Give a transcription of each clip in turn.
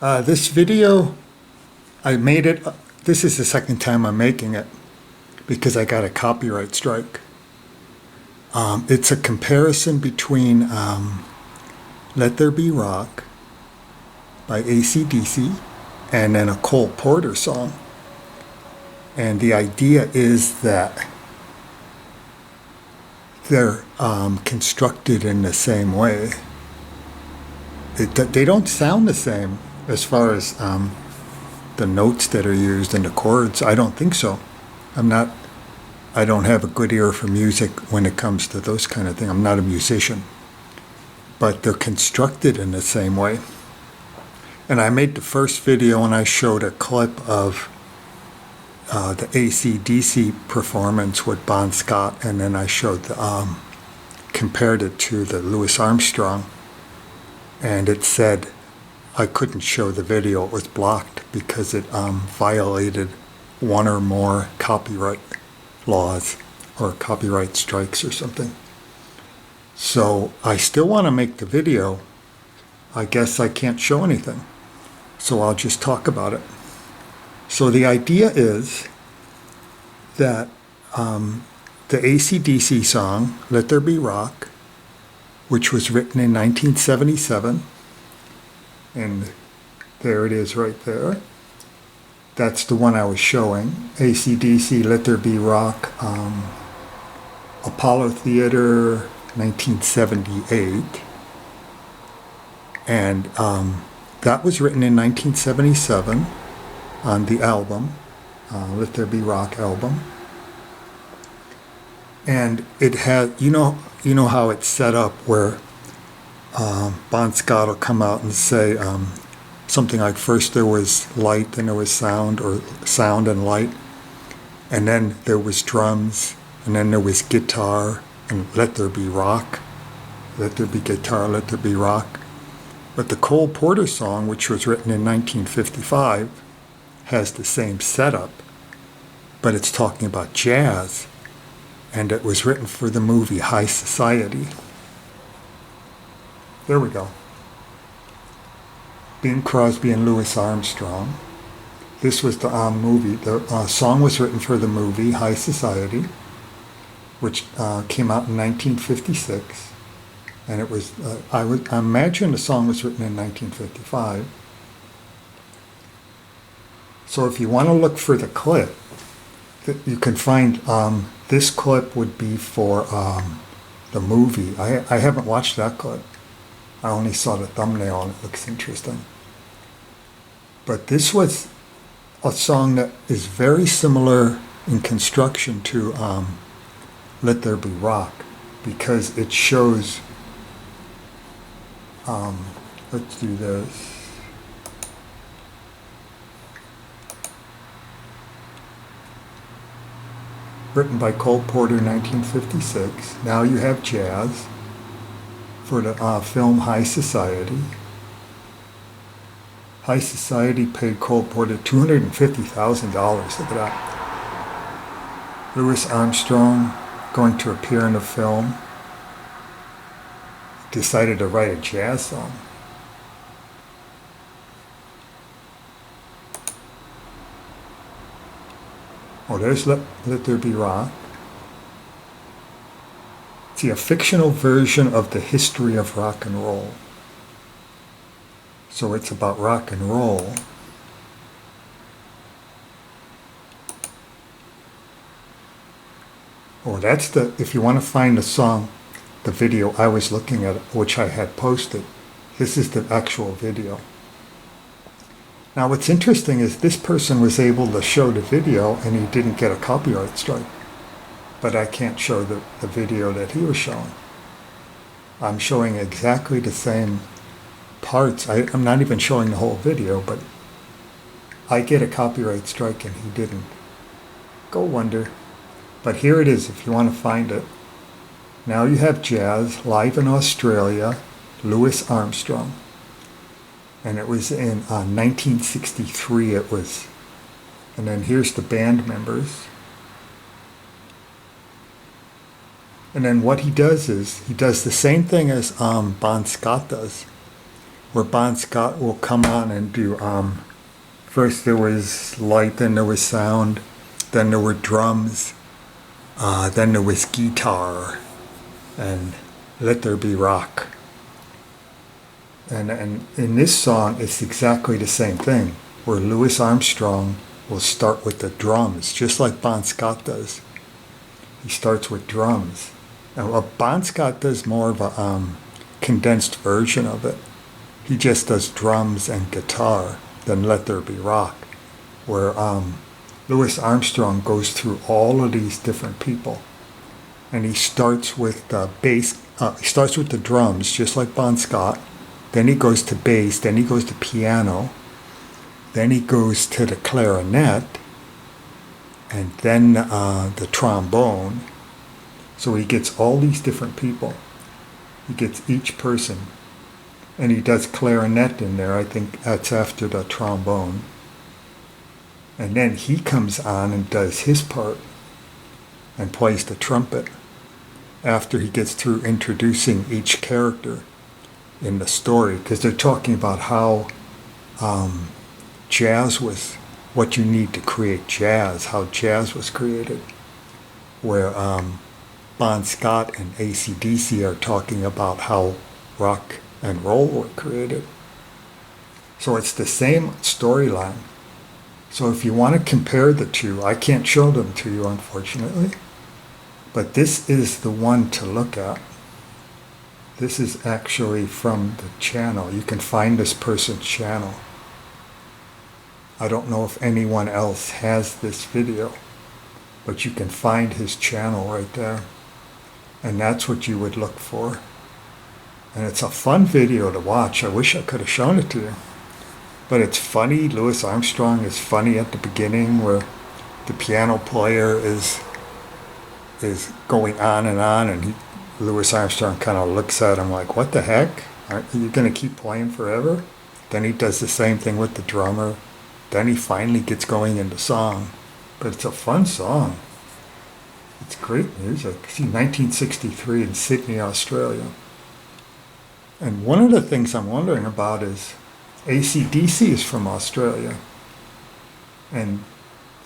This video, I made it, this is the second time I'm making it because I got a copyright strike. It's a comparison between Let There Be Rock by AC/DC and then a Cole Porter song. And the idea is that they're constructed in the same way. They don't sound the same as far as the notes that are used and the chords. I don't think so. I don't have a good ear for music when it comes to those kind of things. I'm not a musician. But they're constructed in the same way. And I made the first video and I showed a clip of the AC/DC performance with Bon Scott, and then I showed compared it to the Louis Armstrong, and it said I couldn't show the video. It was blocked because it violated one or more copyright laws or copyright strikes or something. So I still want to make the video. I guess I can't show anything, so I'll just talk about it. So the idea is that the AC/DC song, Let There Be Rock, which was written in 1977, and there it is right there. That's the one I was showing. AC/DC, Let There Be Rock, Apollo Theater, 1978. And that was written in 1977 on the album, Let There Be Rock album. And it had, you know how it's set up where Bon Scott will come out and say something like, first there was light, then there was sound, or sound and light, and then there was drums, and then there was guitar, and let there be rock. Let there be guitar, let there be rock. But the Cole Porter song, which was written in 1955, has the same setup, but it's talking about jazz, and it was written for the movie High Society. There we go. Bing Crosby and Louis Armstrong. This was the movie. The song was written for the movie High Society, which came out in 1956. And it was, I imagine the song was written in 1955. So if you want to look for the clip, you can find, this clip would be for the movie. I haven't watched that clip. I only saw the thumbnail and it looks interesting. But this was a song that is very similar in construction to Let There Be Rock, because it shows, let's do this. Written by Cole Porter, 1956. Now you have jazz for the film High Society. High Society paid Cole Porter $250,000. Look at that. Louis Armstrong, going to appear in the film, decided to write a jazz song. Oh, there's Let There Be Rock. See, a fictional version of the history of rock and roll. So it's about rock and roll. Oh, that's the, if you want to find the song, the video I was looking at, which I had posted, this is the actual video. Now what's interesting is this person was able to show the video and he didn't get a copyright strike. But I can't show the video that he was showing. I'm showing exactly the same parts. I'm not even showing the whole video, but I get a copyright strike and he didn't. Go wonder. But here it is if you want to find it. Now you have jazz, live in Australia, Louis Armstrong. And it was in 1963 it was. And then here's the band members. And then what he does is, he does the same thing as Bon Scott does. where Bon Scott will come on and do, first there was light, then there was sound, then there were drums, then there was guitar, and Let There Be Rock. And in this song, it's exactly the same thing, where Louis Armstrong will start with the drums, just like Bon Scott does. He starts with drums. Now, Bon Scott does more of a condensed version of it. He just does drums and guitar, then Let There Be Rock, where Louis Armstrong goes through all of these different people. And he starts with the bass, he starts with the drums, just like Bon Scott. Then he goes to bass, then he goes to piano, then he goes to the clarinet, and then the trombone. So he gets all these different people. He gets each person. And he does clarinet in there. I think that's after the trombone. And then he comes on and does his part and plays the trumpet after he gets through introducing each character in the story, because they're talking about how jazz was, what you need to create jazz, how jazz was created, where Bon Scott and AC/DC are talking about how rock and roll were created. So it's the same storyline. So if you want to compare the two, I can't show them to you, unfortunately, but this is the one to look at. This is actually from the channel. You can find this person's channel. I don't know if anyone else has this video, but you can find his channel right there. And that's what you would look for. And it's a fun video to watch. I wish I could have shown it to you. But it's funny. Louis Armstrong is funny at the beginning, where the piano player is going on, and Louis Armstrong kind of looks at him like, what the heck? Are you going to keep playing forever? Then he does the same thing with the drummer. Then he finally gets going in the song. But it's a fun song. It's great music. See, 1963 in Sydney, Australia. And one of the things I'm wondering about is AC/DC is from Australia. And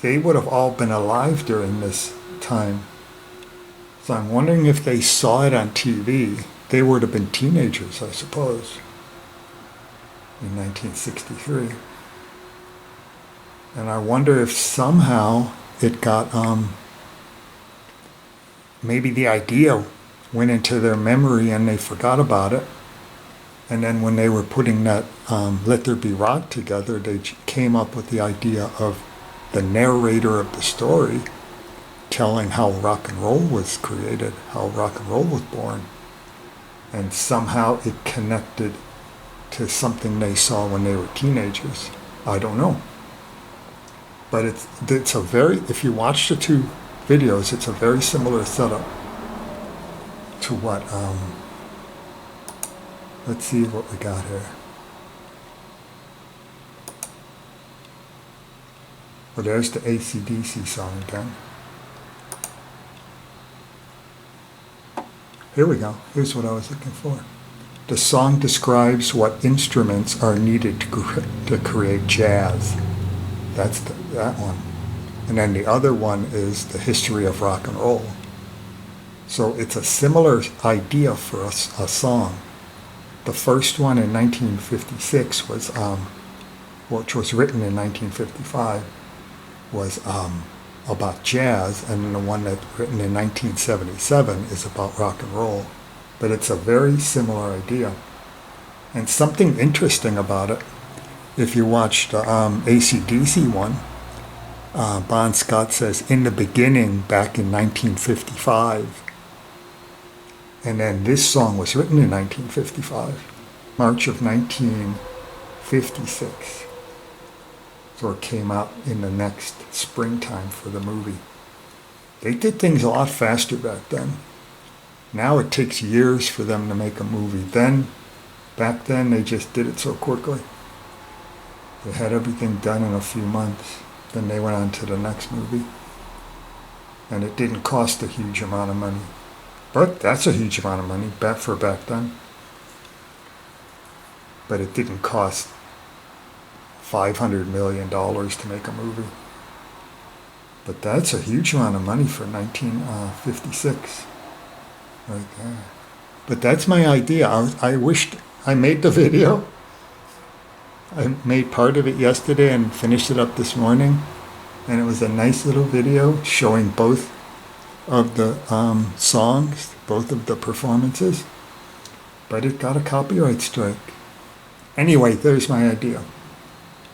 they would have all been alive during this time. So I'm wondering if they saw it on TV. They would have been teenagers, I suppose, in 1963. And I wonder if somehow it got, maybe the idea went into their memory and they forgot about it. And then when they were putting that Let There Be Rock together, they came up with the idea of the narrator of the story telling how rock and roll was created, how rock and roll was born. And somehow it connected to something they saw when they were teenagers. I don't know. But it's a very, if you watch the two videos, it's a very similar setup to what, let's see what we got here. Well, there's the AC/DC song again. Here we go. Here's what I was looking for. The song describes what instruments are needed to create jazz. That's that one. And then the other one is the history of rock and roll. So it's a similar idea for a song. The first one in 1956 was, which was written in 1955, was about jazz, and the one that's written in 1977 is about rock and roll. But it's a very similar idea. And something interesting about it, if you watch the AC/DC one, Bon Scott says, in the beginning, back in 1955. And then this song was written in 1955, March of 1956. So it came out in the next springtime for the movie. They did things a lot faster back then. Now it takes years for them to make a movie. Back then, they just did it so quickly. They had everything done in a few months. Then they went on to the next movie. And it didn't cost a huge amount of money. But that's a huge amount of money back then. but it didn't cost $500 million to make a movie. But that's a huge amount of money for 1956, right there. But that's my idea. I wished I made the video. I made part of it yesterday and finished it up this morning. And it was a nice little video showing both of the songs, both of the performances. But it got a copyright strike. Anyway, there's my idea.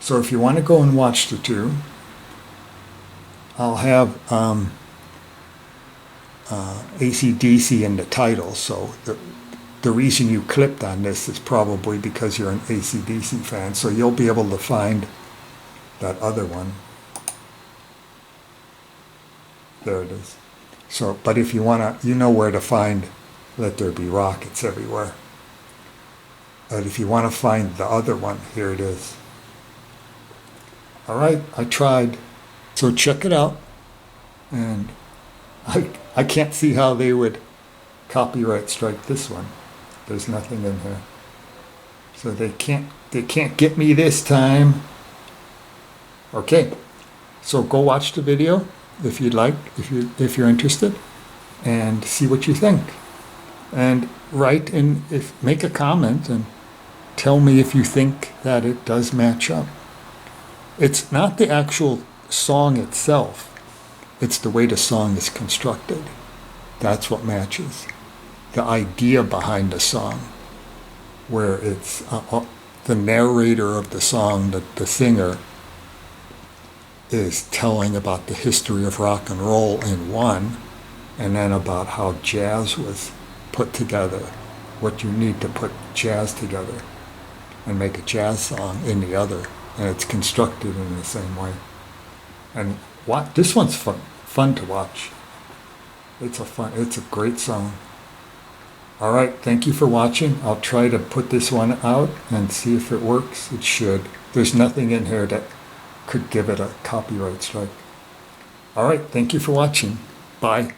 So if you want to go and watch the two, I'll have AC/DC in the title. So the reason you clicked on this is probably because you're an AC/DC fan. So you'll be able to find that other one. There it is. So, but if you want to, you know where to find Let There Be Rockets Everywhere. But if you want to find the other one, here it is. All right, I tried. So check it out. And I can't see how they would copyright strike this one. There's nothing in here. So they can't get me this time. Okay. So go watch the video if you'd like, if you're interested, and see what you think. And write and make a comment and tell me if you think that it does match up. It's not the actual song itself. It's the way the song is constructed. That's what matches. The idea behind the song, where it's the narrator of the song, the singer, is telling about the history of rock and roll in one, and then about how jazz was put together, what you need to put jazz together and make a jazz song in the other. And it's constructed in the same way. And this one's fun to watch. It's a great song. All right, thank you for watching. I'll try to put this one out and see if it works. It should. There's nothing in here that could give it a copyright strike. All right, thank you for watching. Bye.